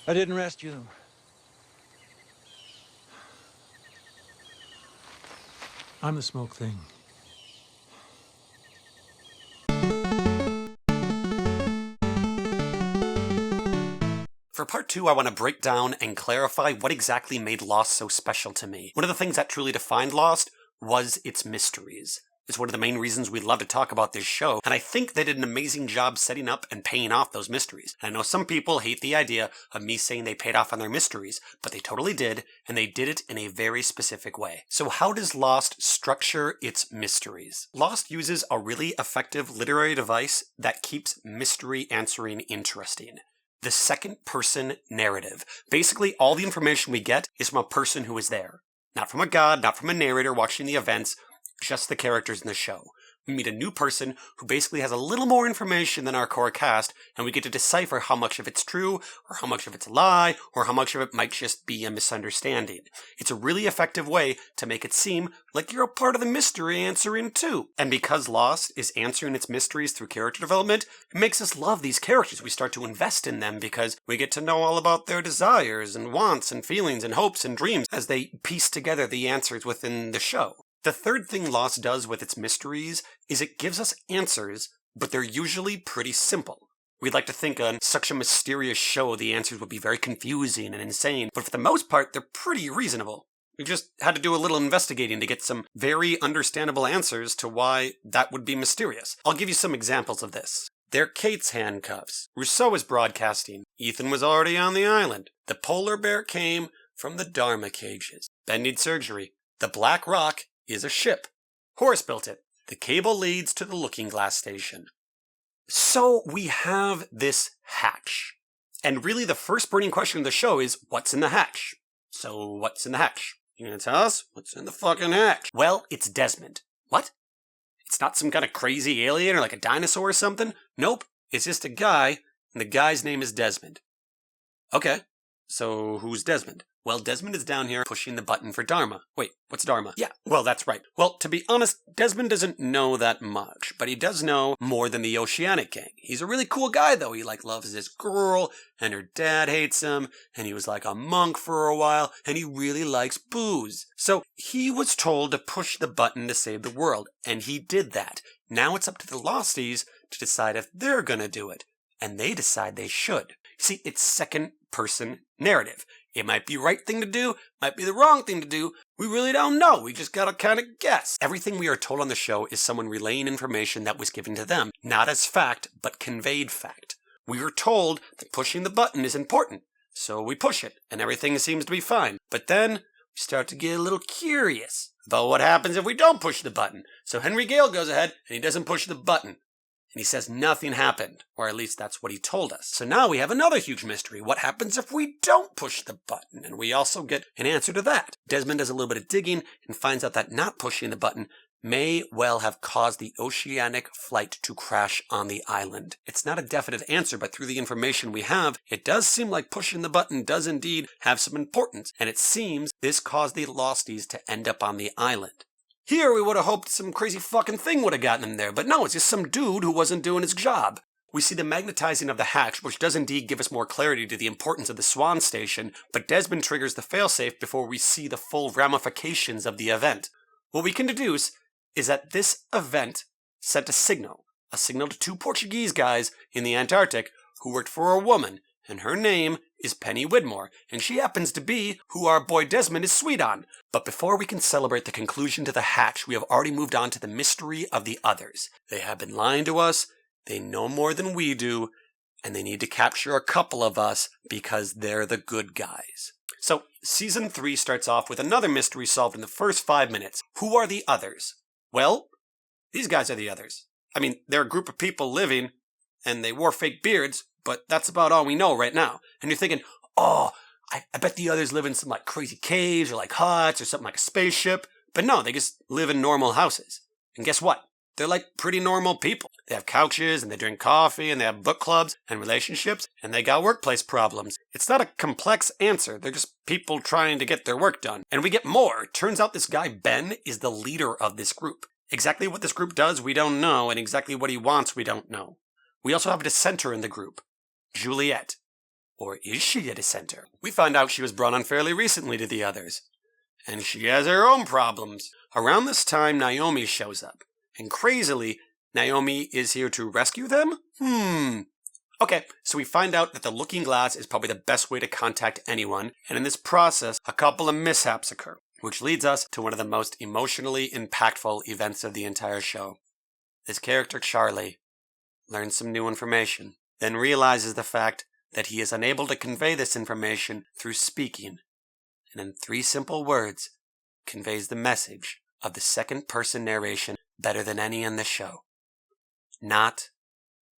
I didn't rescue them. I'm the smoke thing. For part 2, I want to break down and clarify what exactly made Lost so special to me. One of the things that truly defined Lost was its mysteries. It's one of the main reasons we love to talk about this show, and I think they did an amazing job setting up and paying off those mysteries. And I know some people hate the idea of me saying they paid off on their mysteries, but they totally did, and they did it in a very specific way. So how does Lost structure its mysteries? Lost uses a really effective literary device that keeps mystery answering interesting. The second-person narrative. Basically, all the information we get is from a person who is there. Not from a god, not from a narrator watching the events, just the characters in the show. We meet a new person who basically has a little more information than our core cast, and we get to decipher how much of it's true, or how much of it's a lie, or how much of it might just be a misunderstanding. It's a really effective way to make it seem like you're a part of the mystery answering too. And because Lost is answering its mysteries through character development, it makes us love these characters. We start to invest in them because we get to know all about their desires and wants and feelings and hopes and dreams as they piece together the answers within the show. The third thing Lost does with its mysteries is it gives us answers, but they're usually pretty simple. We'd like to think on such a mysterious show the answers would be very confusing and insane, but for the most part they're pretty reasonable. We just had to do a little investigating to get some very understandable answers to why that would be mysterious. I'll give you some examples of this. They're Kate's handcuffs. Rousseau is broadcasting. Ethan was already on the island. The polar bear came from the Dharma cages. Ben needs surgery. The Black Rock is a ship. Horace built it. The cable leads to the Looking Glass station. So we have this hatch. And really the first burning question of the show is, what's in the hatch? So what's in the hatch? You gonna tell us? What's in the fucking hatch? Well, it's Desmond. What? It's not some kind of crazy alien or like a dinosaur or something? Nope. It's just a guy, and the guy's name is Desmond. Okay. So who's Desmond? Well, Desmond is down here pushing the button for Dharma. Wait, what's Dharma? Yeah, well, that's right. Well, to be honest, Desmond doesn't know that much, but he does know more than the Oceanic gang. He's a really cool guy, though. He, loves this girl, and her dad hates him, and he was like a monk for a while, and he really likes booze. So he was told to push the button to save the world, and he did that. Now it's up to the Losties to decide if they're gonna do it, and they decide they should. See, it's second-person narrative. It might be the right thing to do, might be the wrong thing to do. We really don't know. We just gotta kind of guess. Everything we are told on the show is someone relaying information that was given to them, not as fact, but conveyed fact. We are told that pushing the button is important, so we push it, and everything seems to be fine. But then, we start to get a little curious about what happens if we don't push the button. So Henry Gale goes ahead, and he doesn't push the button. And he says nothing happened, or at least that's what he told us. So now we have another huge mystery. What happens if we don't push the button? And we also get an answer to that. Desmond does a little bit of digging and finds out that not pushing the button may well have caused the oceanic flight to crash on the island. It's not a definite answer, but through the information we have, it does seem like pushing the button does indeed have some importance. And it seems this caused the Losties to end up on the island. Here we would have hoped some crazy fucking thing would have gotten him there, but no, it's just some dude who wasn't doing his job. We see the magnetizing of the hatch, which does indeed give us more clarity to the importance of the Swan Station, but Desmond triggers the failsafe before we see the full ramifications of the event. What we can deduce is that this event sent a signal to two Portuguese guys in the Antarctic who worked for a woman, and her name is Penny Widmore, and she happens to be who our boy Desmond is sweet on. But before we can celebrate the conclusion to the hatch, we have already moved on to the mystery of the others. They have been lying to us, they know more than we do, and they need to capture a couple of us because they're the good guys. So, Season 3 starts off with another mystery solved in the first 5 minutes. Who are the others? Well, these guys are the others. I mean, they're a group of people living, and they wore fake beards, but that's about all we know right now. And you're thinking, oh, I bet the others live in some crazy caves or huts or something like a spaceship. But no, they just live in normal houses. And guess what? They're pretty normal people. They have couches and they drink coffee and they have book clubs and relationships and they got workplace problems. It's not a complex answer. They're just people trying to get their work done. And we get more. Turns out this guy, Ben, is the leader of this group. Exactly what this group does, we don't know. And exactly what he wants, we don't know. We also have a dissenter in the group. Juliet. Or is she a dissenter? We find out she was brought on fairly recently to the others. And she has her own problems. Around this time, Naomi shows up. And crazily, Naomi is here to rescue them? Okay, so we find out that the looking glass is probably the best way to contact anyone, and in this process, a couple of mishaps occur, which leads us to one of the most emotionally impactful events of the entire show. This character, Charlie, learns some new information, then realizes the fact that he is unable to convey this information through speaking, and in 3 simple words, conveys the message of the second-person narration better than any in the show. Not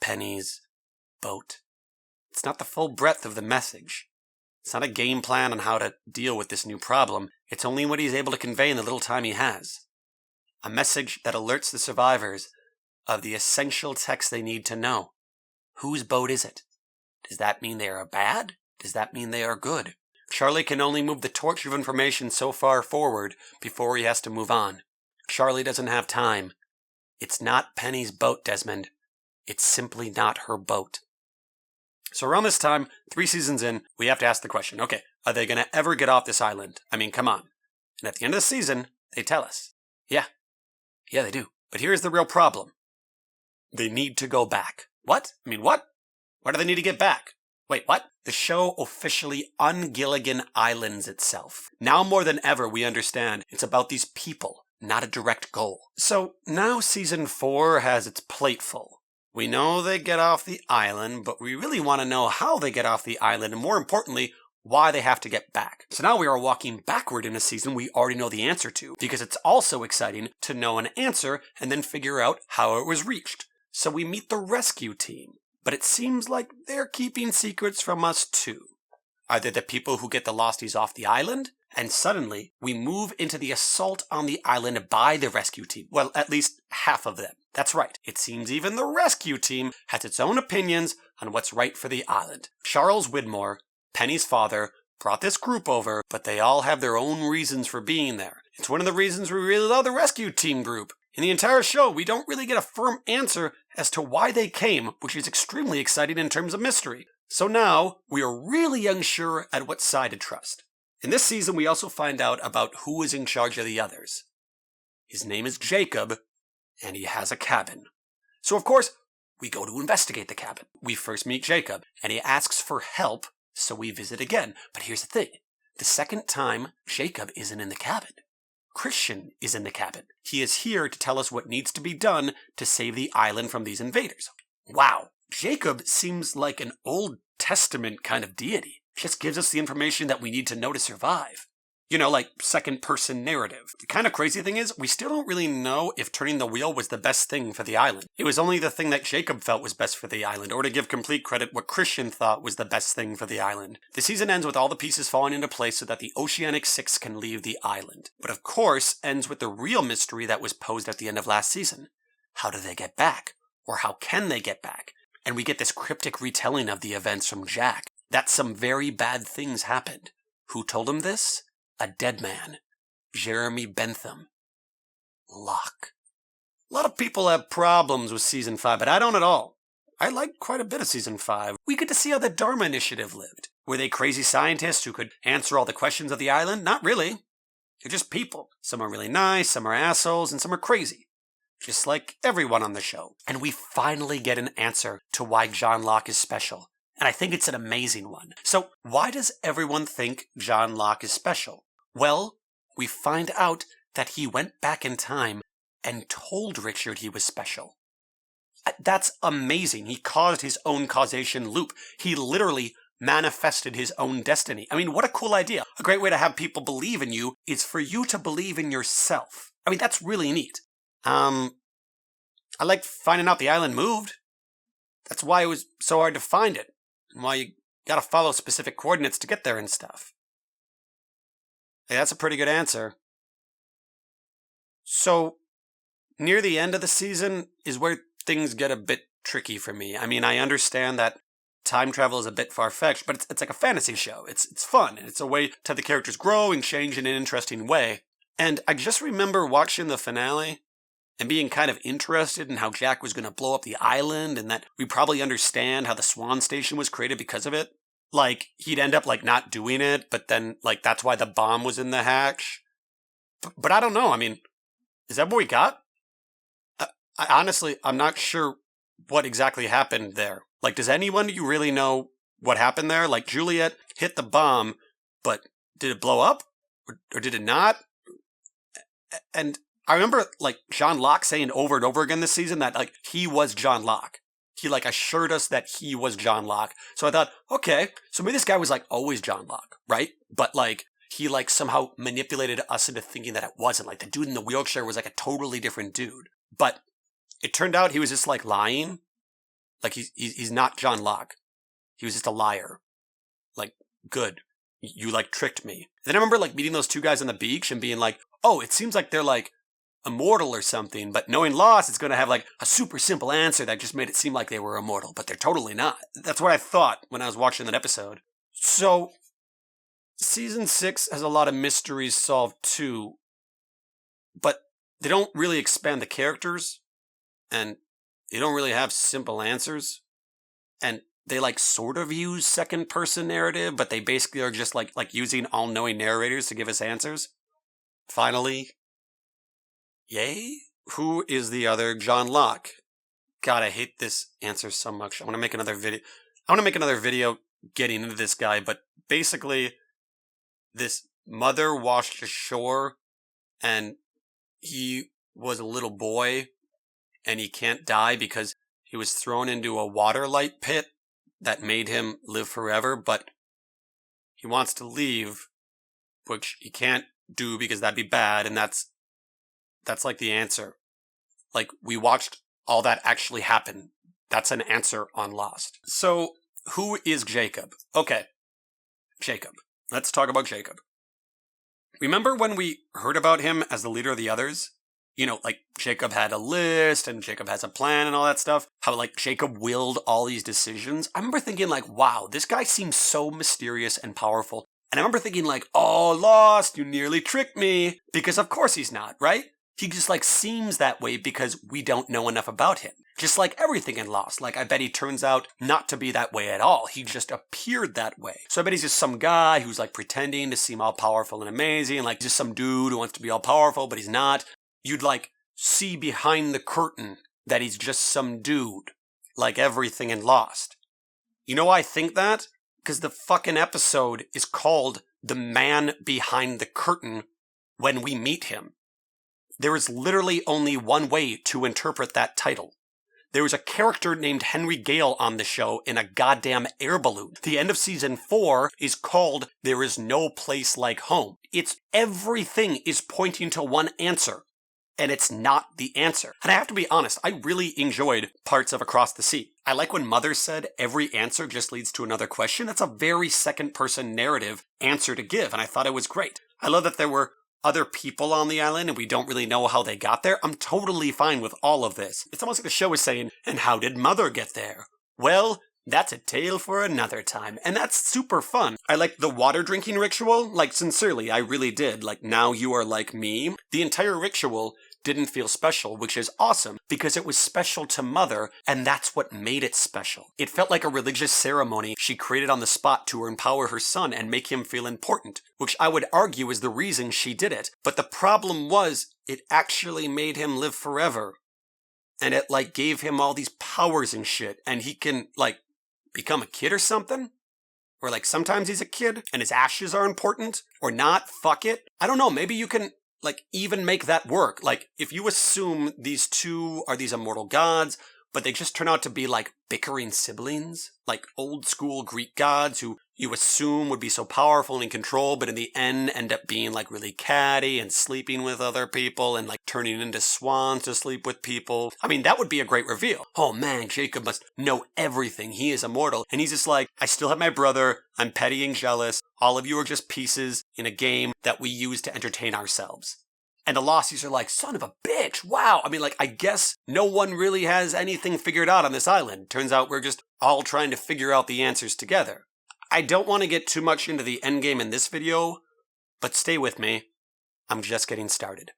Penny's boat. It's not the full breadth of the message. It's not a game plan on how to deal with this new problem. It's only what he's able to convey in the little time he has. A message that alerts the survivors of the essential text they need to know. Whose boat is it? Does that mean they are bad? Does that mean they are good? Charlie can only move the torch of information so far forward before he has to move on. Charlie doesn't have time. It's not Penny's boat, Desmond. It's simply not her boat. So around this time, 3 seasons in, we have to ask the question, okay, are they going to ever get off this island? I mean, come on. And at the end of the season, they tell us, yeah, they do. But here's the real problem. They need to go back. What? I mean, what? Why do they need to get back? Wait, what? The show officially un-Gilligan Islands itself. Now more than ever, we understand it's about these people, not a direct goal. So now season 4 has its plate full. We know they get off the island, but we really want to know how they get off the island, and more importantly, why they have to get back. So now we are walking backward in a season we already know the answer to, because it's also exciting to know an answer and then figure out how it was reached. So we meet the rescue team, but it seems like they're keeping secrets from us too. Are they the people who get the Losties off the island? And suddenly, we move into the assault on the island by the rescue team. Well, at least half of them. That's right. It seems even the rescue team has its own opinions on what's right for the island. Charles Widmore, Penny's father, brought this group over, but they all have their own reasons for being there. It's one of the reasons we really love the rescue team group. In the entire show, we don't really get a firm answer as to why they came, which is extremely exciting in terms of mystery. So now, we are really unsure at what side to trust. In this season, we also find out about who is in charge of the others. His name is Jacob, and he has a cabin. So of course, we go to investigate the cabin. We first meet Jacob, and he asks for help, so we visit again. But here's the thing. The second time, Jacob isn't in the cabin. Christian is in the cabin. He is here to tell us what needs to be done to save the island from these invaders. Wow, Jacob seems like an Old Testament kind of deity. Just gives us the information that we need to know to survive. You know, like second-person narrative. The kind of crazy thing is, we still don't really know if turning the wheel was the best thing for the island. It was only the thing that Jacob felt was best for the island, or to give complete credit, what Christian thought was the best thing for the island. The season ends with all the pieces falling into place so that the Oceanic Six can leave the island. But of course, ends with the real mystery that was posed at the end of last season. How do they get back? Or how can they get back? And we get this cryptic retelling of the events from Jack. That some very bad things happened. Who told him this? A dead man. Jeremy Bentham. Locke. A lot of people have problems with Season 5, but I don't at all. I like quite a bit of Season 5. We get to see how the Dharma Initiative lived. Were they crazy scientists who could answer all the questions of the island? Not really. They're just people. Some are really nice, some are assholes, and some are crazy. Just like everyone on the show. And we finally get an answer to why John Locke is special. And I think it's an amazing one. So why does everyone think John Locke is special? Well, we find out that he went back in time and told Richard he was special. That's amazing. He caused his own causation loop. He literally manifested his own destiny. I mean, what a cool idea. A great way to have people believe in you is for you to believe in yourself. I mean, that's really neat. I like finding out the island moved. That's why it was so hard to find it. And why you gotta follow specific coordinates to get there and stuff. Hey, that's a pretty good answer. So, near the end of the season is where things get a bit tricky for me. I mean, I understand that time travel is a bit far-fetched, but it's like a fantasy show. It's fun, and it's a way to have the characters grow and change in an interesting way. And I just remember watching the finale and being kind of interested in how Jack was going to blow up the island, and that we probably understand how the Swan Station was created because of it. like he'd end up like not doing it, but then like that's why the bomb was in the hatch. But I don't know. I mean, is that what we got? I honestly, I'm not sure what exactly happened there. Like, does anyone you really know what happened there? Like, Juliet hit the bomb, but did it blow up? Or did it not? And I remember, like, John Locke saying over and over again this season that, like, he was John Locke. He, like, assured us that he was John Locke. So I thought, okay, so maybe this guy was, like, always John Locke, right? But, like, he, like, somehow manipulated us into thinking that it wasn't. Like, the dude in the wheelchair was, like, a totally different dude. But it turned out he was just, like, lying. Like, he's not John Locke. He was just a liar. Like, good. You, like, tricked me. And then I remember, like, meeting those two guys on the beach and being like, oh, it seems like they're, like, immortal or something, but knowing Lost, it's going to have, like, a super simple answer that just made it seem like they were immortal, but they're totally not. That's what I thought when I was watching that episode. So, Season 6 has a lot of mysteries solved, too, but they don't really expand the characters, and they don't really have simple answers, and they, like, sort of use second-person narrative, but they basically are just, like using all-knowing narrators to give us answers. Finally, yay? Who is the other John Locke? God, I hate this answer so much. I want to make another video getting into this guy, but basically, this mother washed ashore, and he was a little boy, and he can't die because he was thrown into a water light pit that made him live forever, but he wants to leave, which he can't do because that'd be bad, and that's like the answer. Like, we watched all that actually happen. That's an answer on Lost. So, who is Jacob? Okay, Jacob. Let's talk about Jacob. Remember when we heard about him as the leader of the others? You know, like, Jacob had a list, and Jacob has a plan and all that stuff. How, like, Jacob willed all these decisions. I remember thinking, like, wow, this guy seems so mysterious and powerful. And I remember thinking, like, oh, Lost, you nearly tricked me. Because of course he's not, right? He just, like, seems that way because we don't know enough about him. Just like everything in Lost. Like, I bet he turns out not to be that way at all. He just appeared that way. So I bet he's just some guy who's, like, pretending to seem all powerful and amazing. Like, just some dude who wants to be all powerful, but he's not. You'd, like, see behind the curtain that he's just some dude. Like everything in Lost. You know why I think that? Because the fucking episode is called The Man Behind the Curtain when we meet him. There is literally only one way to interpret that title. There was a character named Henry Gale on the show in a goddamn air balloon. The end of season 4 is called There Is No Place Like Home. It's everything is pointing to one answer. And it's not the answer. And I have to be honest, I really enjoyed parts of Across the Sea. I like when Mother said every answer just leads to another question. That's a very second-person narrative answer to give, and I thought it was great. I love that there were other people on the island and we don't really know how they got there. I'm totally fine with all of this. It's almost like the show is saying, and how did Mother get there? Well, that's a tale for another time, and that's super fun. I like the water drinking ritual, like sincerely, I really did. Like, now you are like me. The entire ritual didn't feel special, which is awesome, because it was special to Mother, and that's what made it special. It felt like a religious ceremony she created on the spot to empower her son and make him feel important, which I would argue is the reason she did it. But the problem was, it actually made him live forever. And it, like, gave him all these powers and shit, and he can, like, become a kid or something? Or, like, sometimes he's a kid, and his ashes are important? Or not? Fuck it. I don't know, maybe you can, like, even make that work. Like, if you assume these two are these immortal gods, but they just turn out to be, like, bickering siblings, like old school Greek gods who you assume would be so powerful and in control, but in the end end up being, like, really catty and sleeping with other people and, like, turning into swans to sleep with people. I mean, that would be a great reveal. Oh man, Jacob must know everything. He is immortal. And he's just like, I still have my brother. I'm petty and jealous. All of you are just pieces in a game that we use to entertain ourselves. And the Losties are like, son of a bitch, wow. I mean, like, I guess no one really has anything figured out on this island. Turns out we're just all trying to figure out the answers together. I don't want to get too much into the endgame in this video, but stay with me. I'm just getting started.